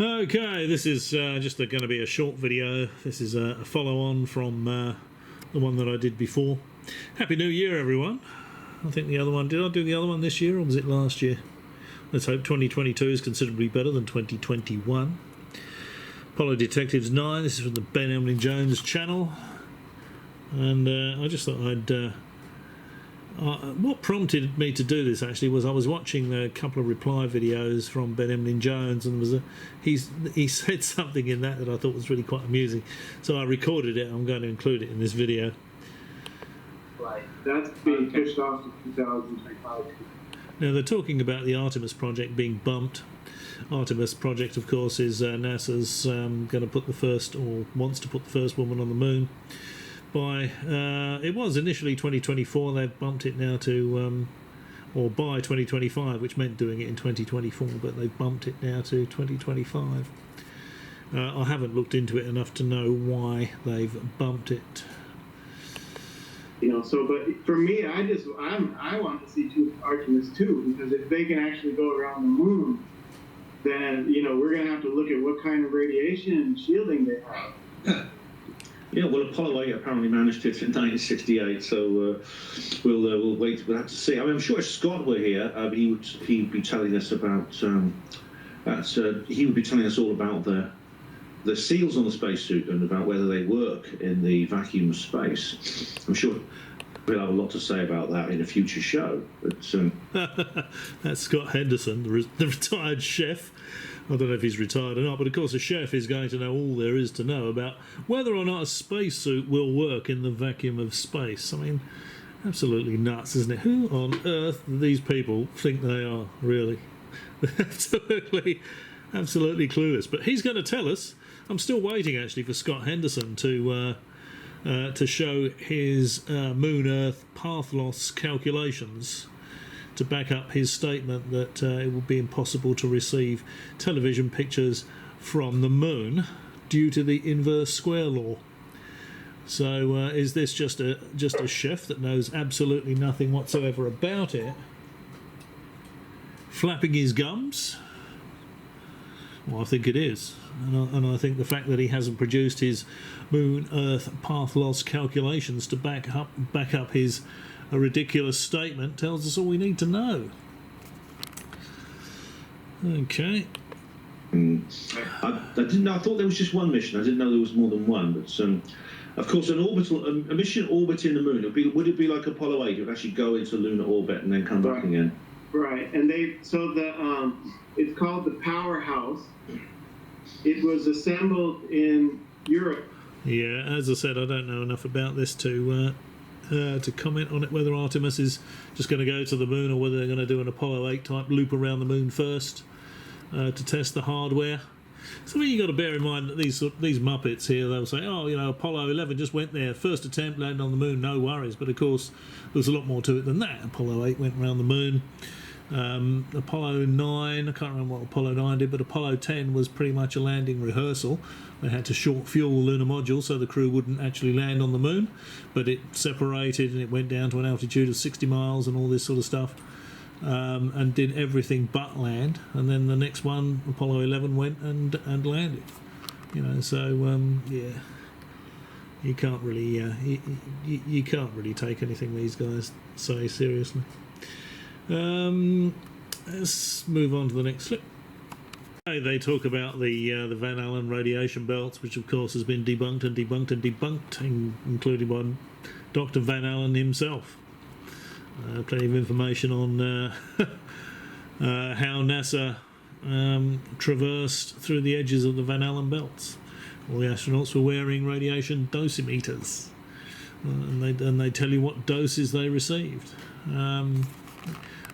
Okay, this is just going to be a short video. This is a follow-on from the one that I did before. Happy New Year, everyone. I think the other one, did I do the other one this year or was it last year? Let's hope 2022 is considerably better than 2021. Apollo Detectives 9, this is from the Ben Emily Jones channel. And I just thought I'd... what prompted me to do this actually was I was watching a couple of reply videos from Ben Emily Jones, and there was he said something in that I thought was really quite amusing. So I recorded it. I'm going to include it in this video. Right. That's being pushed off to 2025. Now they're talking about the Artemis project being bumped. Artemis project, of course, is NASA's going to put the first, or wants to put the first woman on the moon. By it was initially 2024. They've bumped it now to, or by 2025, which meant doing it in 2024, but they've bumped it now to 2025. I haven't looked into it enough to know why they've bumped it. You know, so but for me, I want to see Artemis 2, because if they can actually go around the moon, then we're going to have to look at what kind of radiation and shielding they have. Yeah, well, Apollo 8 apparently managed it in 1968, so we'll wait. We'll have to see. I mean, I'm sure if Scott were here, he'd be telling us about he would be telling us all about the seals on the spacesuit and about whether they work in the vacuum of space. I'm sure we'll have a lot to say about that in a future show. But that's Scott Henderson, the retired chef. I don't know if he's retired or not, but of course a chef is going to know all there is to know about whether or not a spacesuit will work in the vacuum of space. I mean, absolutely nuts, isn't it? Who on earth do these people think they are, really? Absolutely clueless. But he's going to tell us. I'm still waiting, actually, for Scott Henderson to show his Moon-Earth path loss calculations to back up his statement that it would be impossible to receive television pictures from the moon due to the inverse square law. So is this just a chef that knows absolutely nothing whatsoever about it, flapping his gums? Well, I think it is, and I think the fact that he hasn't produced his Moon-Earth path loss calculations to back up his a ridiculous statement tells us all we need to know. Okay. I didn't know. I thought there was just one mission. I didn't know there was more than one. But of course, a mission orbiting the moon. Would it be like Apollo 8? It would actually go into lunar orbit and then come back again. Right. And it's called the Powerhouse. It was assembled in Europe. Yeah, as I said, I don't know enough about this to comment on it, whether Artemis is just going to go to the moon or whether they're going to do an Apollo 8 type loop around the moon first to test the hardware. So I mean, you've got to bear in mind that these Muppets here, they'll say, oh, Apollo 11 just went there, first attempt, landed on the moon, no worries. But of course, there's a lot more to it than that. Apollo 8 went around the moon. Apollo 9, I can't remember what Apollo 9 did, but Apollo 10 was pretty much a landing rehearsal. They had to short fuel the lunar module so the crew wouldn't actually land on the moon, but it separated and it went down to an altitude of 60 miles and all this sort of stuff, and did everything but land. And then the next one, Apollo 11, went and landed. So yeah, you can't really you can't really take anything these guys say seriously. Let's move on to the next clip. They talk about the Van Allen radiation belts, which of course has been debunked and debunked and debunked, including by Dr. Van Allen himself. Plenty of information on how NASA traversed through the edges of the Van Allen belts. All the astronauts were wearing radiation dosimeters, and they tell you what doses they received.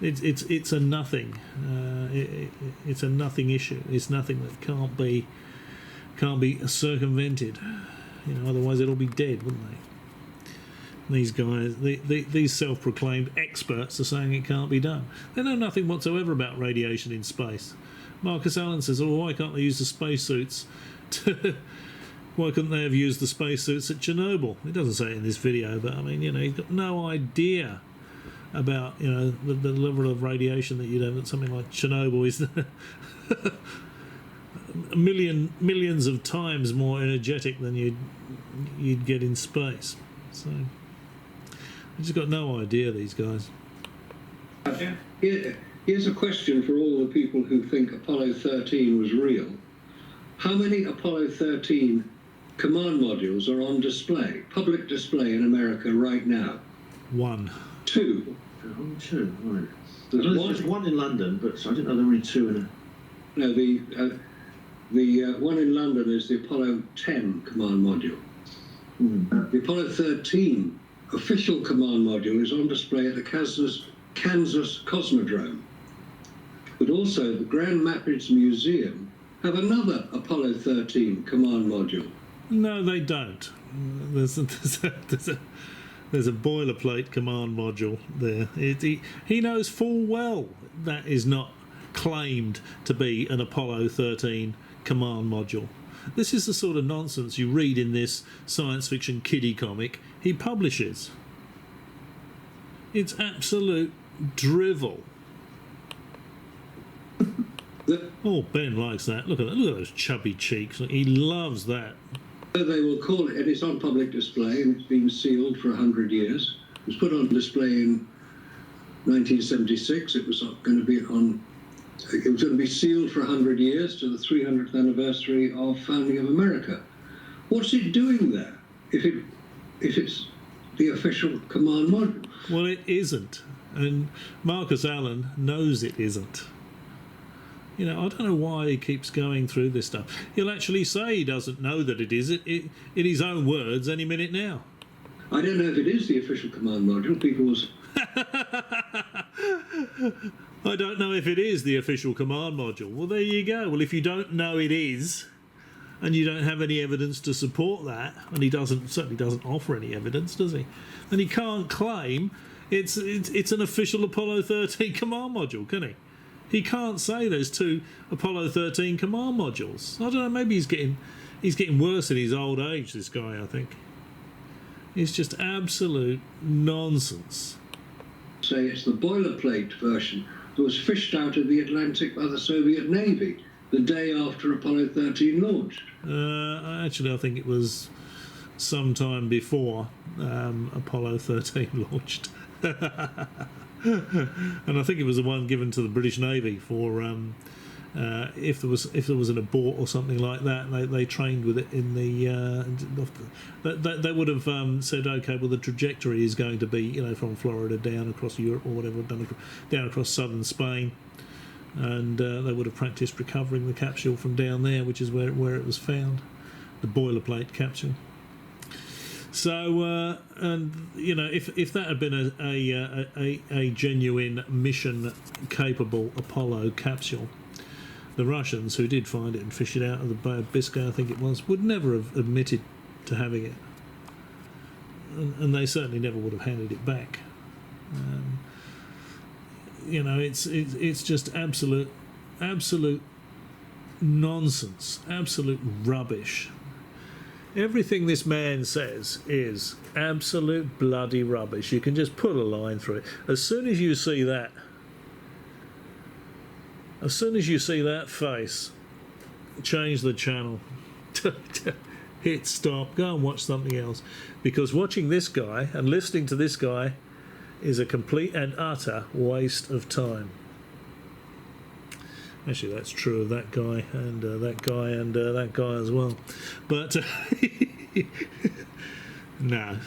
It's a nothing. It's a nothing issue. It's nothing that can't be circumvented. Otherwise it'll be dead, wouldn't they? These guys, these self-proclaimed experts, are saying it can't be done. They know nothing whatsoever about radiation in space. Marcus Allen says, "Oh, why can't they use the spacesuits? Why couldn't they have used the spacesuits at Chernobyl?" He doesn't say it in this video, but I mean, he's got no idea about the level of radiation that you'd have at something like Chernobyl is millions of times more energetic than you'd get in space. So I've just got no idea, these guys. Here's a question for all the people who think Apollo 13 was real. How many Apollo 13 command modules are on display, public display in America right now? 1. 2. Oh, 2, right. There's one in London, but I didn't know there were only 2 in a... No, the one in London is the Apollo 10 command module. The Apollo 13 official command module is on display at the Kansas Cosmodrome. But also the Grand Rapids Museum have another Apollo 13 command module. No, they don't. There's a boilerplate command module there. He knows full well that is not claimed to be an Apollo 13 command module. This is the sort of nonsense you read in this science fiction kiddie comic he publishes. It's absolute drivel. Oh, Ben likes that. Look at that. Look at those chubby cheeks. He loves that. They will call it, and it's on public display, and it's been sealed for 100 years. It was put on display in 1976. It was going to be sealed for 100 years to the 300th anniversary of founding of America. What's it doing there if it's the official command module? Well, it isn't, and Marcus Allen knows it isn't. You know, I don't know why he keeps going through this stuff. He'll actually say he doesn't know that it is, in his own words, any minute now. I don't know if it is the official command module. People will... I don't know if it is the official command module. Well, there you go. Well, if you don't know it is, and you don't have any evidence to support that, and he certainly doesn't offer any evidence, does he? Then he can't claim it's an official Apollo 13 command module, can he? He can't say there's 2 Apollo 13 command modules. I don't know. Maybe he's getting worse in his old age. This guy, I think. It's just absolute nonsense. Say it's the boilerplate version that was fished out of the Atlantic by the Soviet Navy the day after Apollo 13 launched. Actually, I think it was sometime before Apollo 13 launched. And I think it was the one given to the British Navy for if there was an abort or something like that. They trained with it in the. They would have said, okay, well the trajectory is going to be from Florida down across Europe or whatever, down across southern Spain, and they would have practiced recovering the capsule from down there, which is where it was found, the boilerplate capsule. So, and if that had been a genuine mission-capable Apollo capsule, the Russians, who did find it and fish it out of the Bay of Biscay, I think it was, would never have admitted to having it, and they certainly never would have handed it back. It's just absolute nonsense, absolute rubbish. Everything this man says is absolute bloody rubbish. You can just put a line through it. As soon as you see that face, change the channel. Hit stop. Go and watch something else. Because watching this guy and listening to this guy is a complete and utter waste of time. Actually, that's true of that guy and that guy and that guy as well. But no,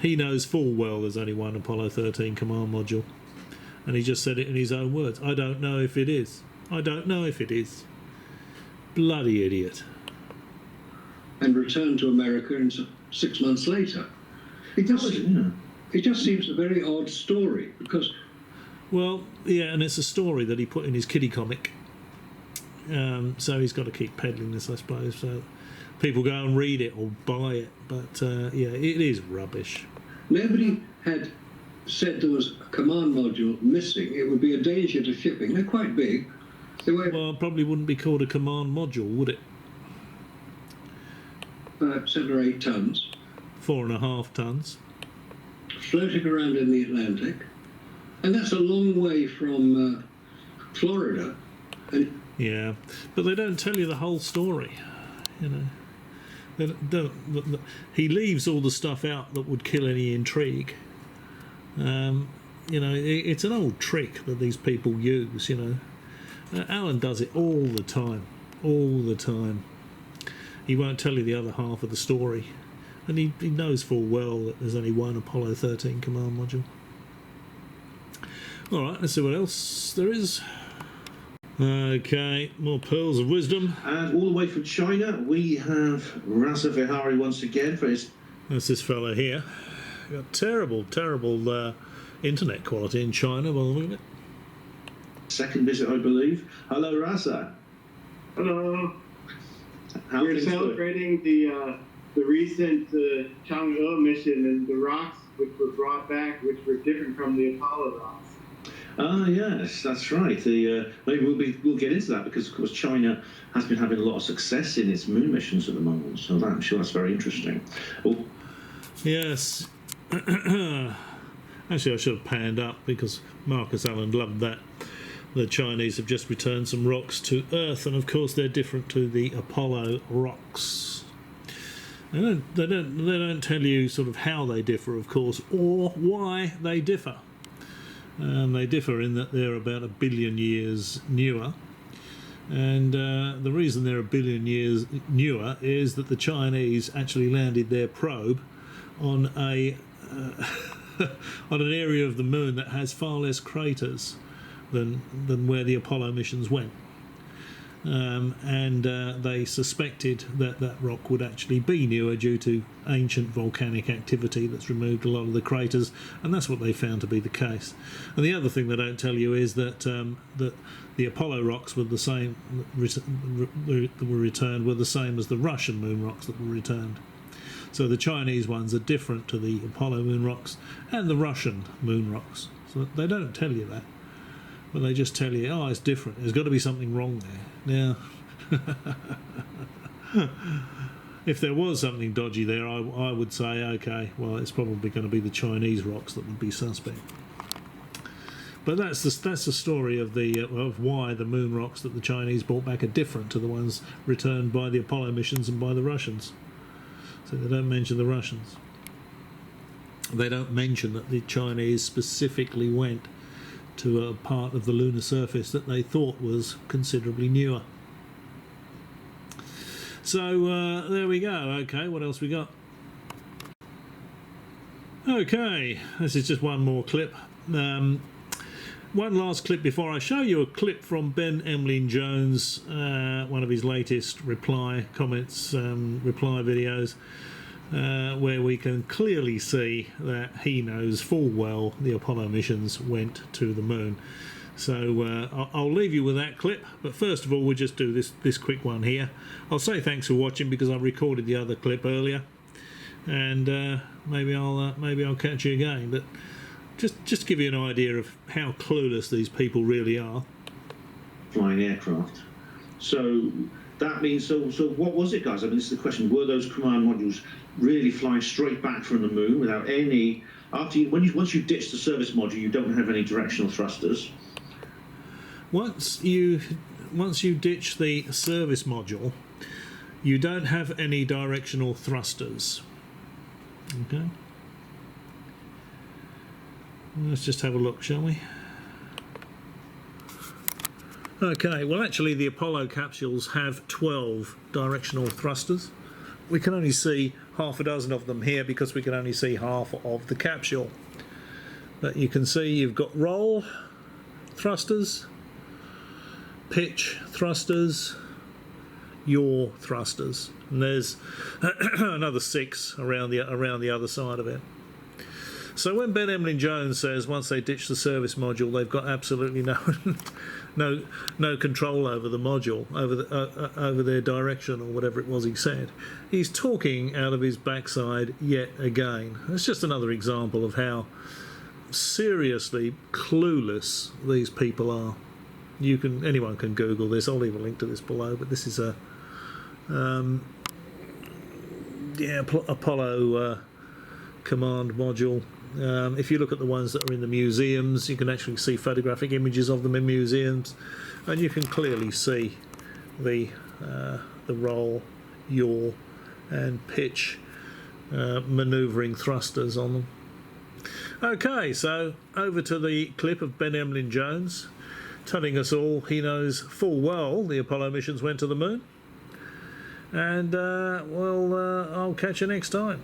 he knows full well there's only one Apollo 13 command module. And he just said it in his own words. I don't know if it is. I don't know if it is. Bloody idiot. And returned to America 6 months later. It just seems a very odd story because... Well, yeah, and it's a story that he put in his kiddie comic. So he's got to keep peddling this, I suppose. So people go and read it or buy it. But yeah, it is rubbish. Nobody had said there was a command module missing. It would be a danger to shipping. They're quite big. Well, it probably wouldn't be called a command module, would it? About 7 or 8 tons. 4.5 tons. Floating around in the Atlantic. And that's a long way from Florida. And Yeah, but they don't tell you the whole story, you know. They don't, he leaves all the stuff out that would kill any intrigue. You know, it's an old trick that these people use, you know. Alan does it all the time, all the time. He won't tell you the other half of the story. And he knows full well that there's only one Apollo 13 command module. Alright, let's see what else there is. Okay, more pearls of wisdom. And all the way from China, we have Raza Vihari once again for his... That's this fella here. Got terrible internet quality in China, by the look of it. second visit, I believe. Hello, Raza. Hello. How We're things celebrating the recent Chang'e mission and the rocks which were brought back, which were different from the Apollo rocks. Ah, yes, that's right. Maybe we'll get into that because, of course, China has been having a lot of success in its moon missions at the moment. So I'm sure that's very interesting. Oh. Yes. Actually, I should have panned up because Marcus Allen loved that. The Chinese have just returned some rocks to Earth, and of course they're different to the Apollo rocks. They don't tell you sort of how they differ, of course, or why they differ. They differ in that they're about 1 billion years newer, and the reason they're 1 billion years newer is that the Chinese actually landed their probe on a on an area of the moon that has far less craters than where the Apollo missions went. And they suspected that that rock would actually be newer due to ancient volcanic activity that's removed a lot of the craters, and that's what they found to be the case. And the other thing they don't tell you is that that the Apollo rocks were the same that were returned were the same as the Russian moon rocks that were returned. So the Chinese ones are different to the Apollo moon rocks and the Russian moon rocks. So they don't tell you that. But they just tell you, oh, it's different. There's got to be something wrong there. Now, if there was something dodgy there, I would say, okay, well, it's probably going to be the Chinese rocks that would be suspect. But that's the story of why the moon rocks that the Chinese brought back are different to the ones returned by the Apollo missions and by the Russians. So they don't mention the Russians. They don't mention that the Chinese specifically went to a part of the lunar surface that they thought was considerably newer. So there we go. Okay, what else we got? Okay, this is just one more clip. One last clip before I show you a clip from Ben Emlyn Jones, one of his latest reply videos, where we can clearly see that he knows full well the Apollo missions went to the moon. So I'll leave you with that clip, but first of all we'll just do this quick one here. I'll say thanks for watching because I recorded the other clip earlier, and maybe I'll catch you again. But just give you an idea of how clueless these people really are. Flying aircraft. So that means, so what was it, guys? I mean, this is the question. Were those command modules really flying straight back from the moon without any... once you ditch the service module, you don't have any directional thrusters. Once you ditch the service module, you don't have any directional thrusters. Okay. Let's just have a look, shall we? Okay, well actually the Apollo capsules have 12 directional thrusters. We can only see half a dozen of them here because we can only see half of the capsule. But you can see you've got roll thrusters, pitch thrusters, yaw thrusters, and there's another 6 around the other side of it. So when Ben Emlyn Jones says once they ditch the service module, they've got absolutely no control over the module, over their direction or whatever it was he said, he's talking out of his backside yet again. It's just another example of how seriously clueless these people are. Anyone can Google this. I'll leave a link to this below. But this is Apollo command module If you look at the ones that are in the museums, you can actually see photographic images of them in museums, and you can clearly see the roll, yaw, and pitch manoeuvring thrusters on them. Okay, so over to the clip of Ben Emlyn Jones telling us all he knows full well the Apollo missions went to the moon. And, I'll catch you next time.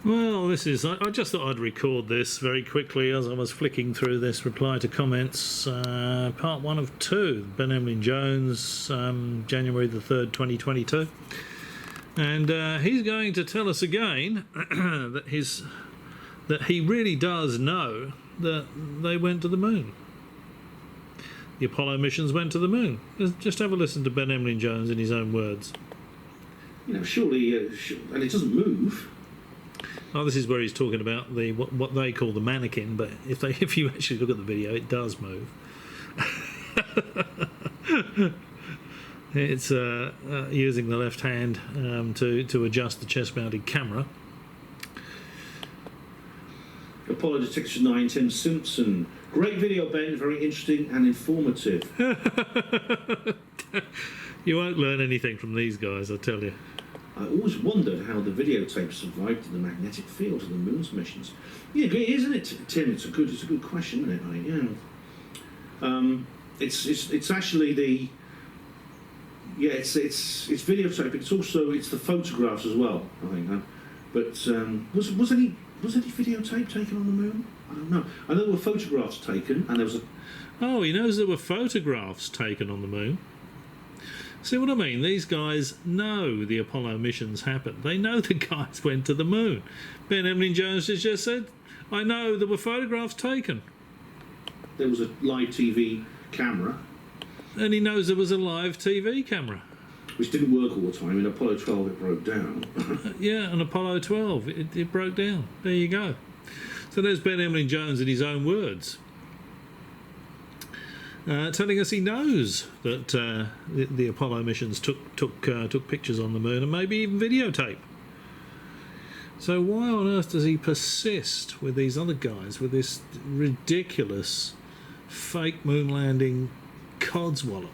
Well, this is... I just thought I'd record this very quickly as I was flicking through this reply to comments. Part 1 of 2, Ben Emlyn Jones, January the 3rd, 2022. And he's going to tell us again that he really does know that they went to the moon. The Apollo missions went to the moon. Just have a listen to Ben Emlyn Jones in his own words. You know, surely, and it doesn't move. Oh, this is where he's talking about the what they call the mannequin, but if you actually look at the video, it does move. It's using the left hand to adjust the chest-mounted camera. Apollo Detectives 9, Tim Simpson. Great video, Ben. Very interesting and informative. You won't learn anything from these guys, I tell you. I always wondered how the videotape survived in the magnetic field of the moon's missions. Yeah, isn't it, Tim? It's a good question, isn't it? Mate? Yeah. It's actually the it's videotape. It's the photographs as well. I think. But was any videotape taken on the moon? I don't know. I know there were photographs taken, and there was a. Oh, he knows there were photographs taken on the moon. See what I mean? These guys know the Apollo missions happened. They know the guys went to the moon. Ben Emlyn Jones has just said, I know there were photographs taken. There was a live TV camera. And he knows there was a live TV camera. Which didn't work all the time. In Apollo 12 it broke down. Yeah, and Apollo 12, it broke down. There you go. So there's Ben Emlyn Jones in his own words. Telling us he knows that the Apollo missions took pictures on the moon and maybe even videotape. So why on earth does he persist with these other guys with this ridiculous fake moon landing codswallop?